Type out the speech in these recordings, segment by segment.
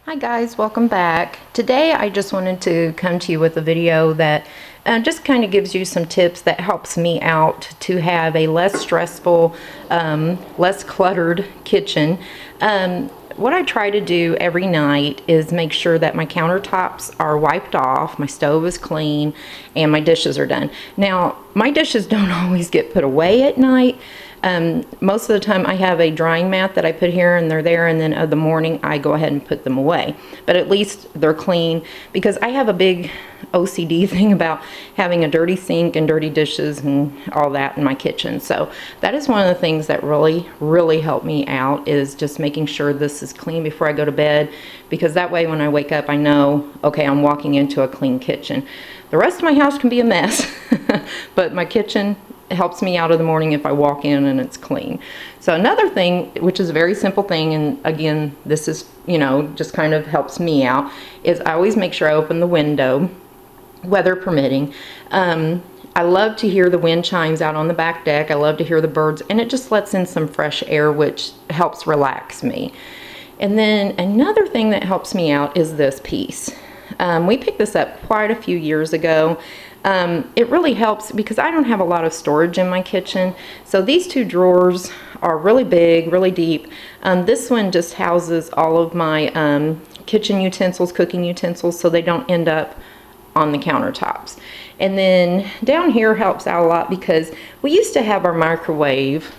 Hi guys, welcome back. Today I just wanted to come to you with a video that just kind of gives you some tips that helps me out to have a less stressful, less cluttered kitchen. What I try to do every night is make sure that my countertops are wiped off, my stove is clean, and my dishes are done. Now, my dishes don't always get put away at night. Most of the time I have a drying mat that I put here and they're there, and then in the morning I go ahead and put them away. But at least they're clean, because I have a big OCD thing about having a dirty sink and dirty dishes and all that in my kitchen. So that is one of the things that really help me out, is just making sure this is clean before I go to bed, because that way when I wake up I know, okay, I'm walking into a clean kitchen. The rest of my house can be a mess, but my kitchen helps me out in the morning if I walk in and it's clean. So another thing, which is a very simple thing, and again, this is, you know, just kind of helps me out, is I always make sure I open the window, weather permitting. I love to hear the wind chimes out on the back deck. I love to hear the birds, and it just lets in some fresh air, which helps relax me. And then another thing that helps me out is this piece. We picked this up quite a few years ago. It really helps because I don't have a lot of storage in my kitchen. So these two drawers are really big, really deep. This one just houses all of my kitchen utensils, cooking utensils, so they don't end up on the countertops. And then down here helps out a lot because we used to have our microwave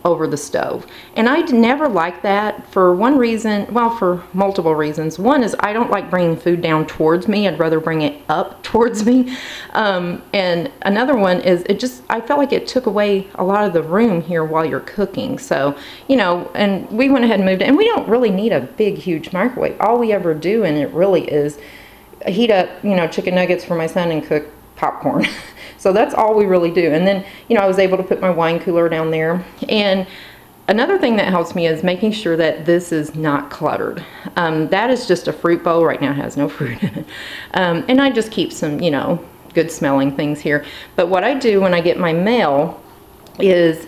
over the stove, and I never liked that for one reason, well, for multiple reasons. One is I don't like bringing food down towards me. I'd rather bring it up towards me. And another one is I felt like it took away a lot of the room here while you're cooking. So, you know, and we went ahead and moved it, and we don't really need a big, huge microwave. All we ever do, and it really is, heat up, you know, chicken nuggets for my son and cook popcorn. So that's all we really do. And then, you know, I was able to put my wine cooler down there. And another thing that helps me is making sure that this is not cluttered. That is just a fruit bowl. Right now it has no fruit in it. And I just keep some, you know, good smelling things here. But what I do when I get my mail is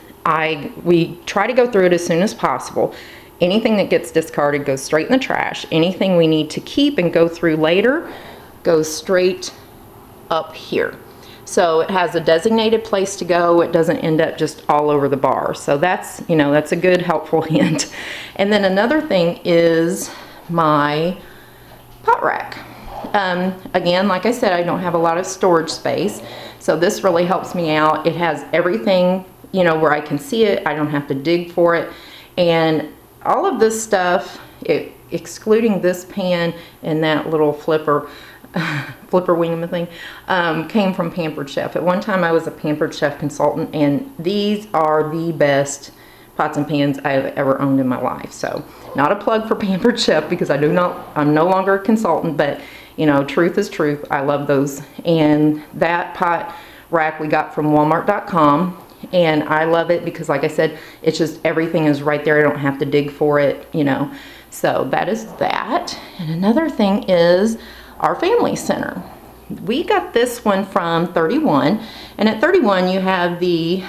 we try to go through it as soon as possible. Anything that gets discarded goes straight in the trash. Anything we need to keep and go through later goes straight up here. So it has a designated place to go. It doesn't end up just all over the bar. So that's, you know, that's a good helpful hint. And then another thing is my pot rack. Again, like I said, I don't have a lot of storage space. So this really helps me out. It has everything, you know, where I can see it. I don't have to dig for it. And all of this stuff, excluding this pan and that little flipper wingman thing, came from Pampered Chef. At one time I was a Pampered Chef consultant, and these are the best pots and pans I've ever owned in my life. So not a plug for Pampered Chef, because I'm no longer a consultant, but you know, truth is truth. I love those. And that pot rack we got from walmart.com, and I love it because, like I said, it's just everything is right there. I don't have to dig for it, you know. So that is that. And another thing is our family center. We got this one from 31, and at 31 you have the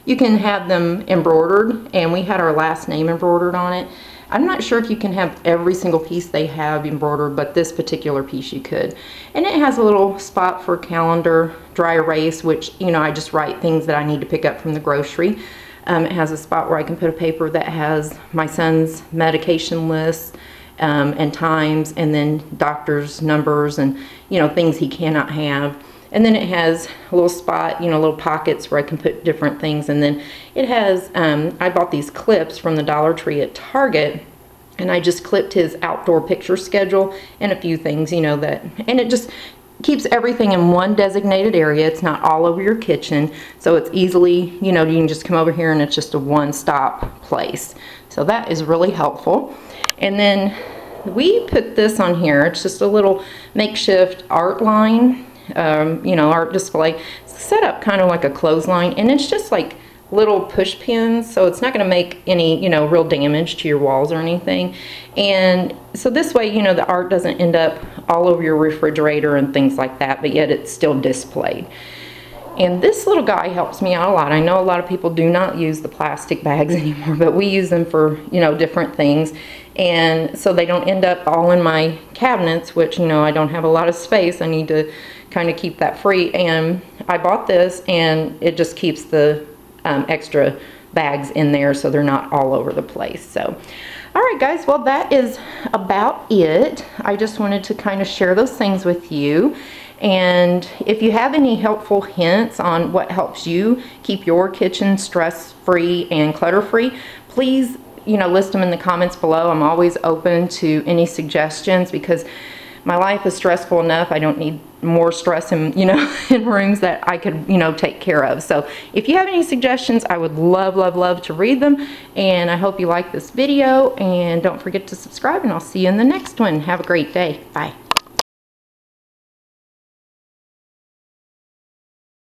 you can have them embroidered, and we had our last name embroidered on it. I'm not sure if you can have every single piece they have embroidered, but this particular piece you could. And it has a little spot for calendar, dry erase, which, you know, I just write things that I need to pick up from the grocery. It has a spot where I can put a paper that has my son's medication list, and times, and then doctor's numbers, and, you know, things he cannot have. And then it has a little spot, you know, little pockets where I can put different things. And then it has, I bought these clips from the Dollar Tree at Target, and I just clipped his outdoor picture schedule and a few things, you know, that, and it just keeps everything in one designated area. It's not all over your kitchen, so it's easily, you know, you can just come over here and it's just a one-stop place. So that is really helpful. And then we put this on here. It's just a little makeshift art line, you know, art display. It's set up kind of like a clothesline, and it's just like little push pins, so it's not going to make any, you know, real damage to your walls or anything. And so this way, you know, the art doesn't end up all over your refrigerator and things like that, but yet it's still displayed. And this little guy helps me out a lot. I know a lot of people do not use the plastic bags anymore, but we use them for, you know, different things. And so they don't end up all in my cabinets, which, you know, I don't have a lot of space. I need to kind of keep that free. And I bought this, and it just keeps the extra bags in there so they're not all over the place. So all right, guys, well, that is about it. I just wanted to kind of share those things with you. And if you have any helpful hints on what helps you keep your kitchen stress-free and clutter-free, please, you know, list them in the comments below. I'm always open to any suggestions because my life is stressful enough. I don't need more stress in, you know, in rooms that I could, you know, take care of. So if you have any suggestions, I would love, love, love to read them. And I hope you like this video, and don't forget to subscribe, and I'll see you in the next one. Have a great day. Bye.